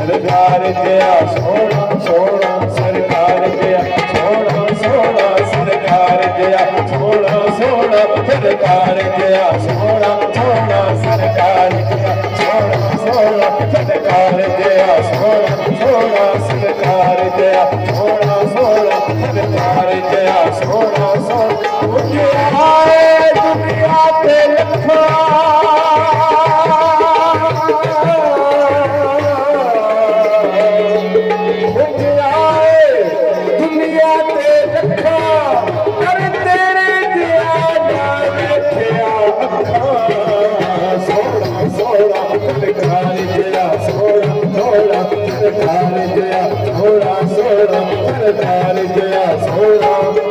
सरकार दिया सोना सोना सरकार दिया सोना सोना सरकार दिया सोना सोना सरकार दिया सोना सोना सरकार दिया सोना सोना सरकार दिया सोना सोना सरकार दिया सोना सोना सरकार दिया सोना सोना मुझे आए दुनिया पे लखा थोड़ा सोड़ा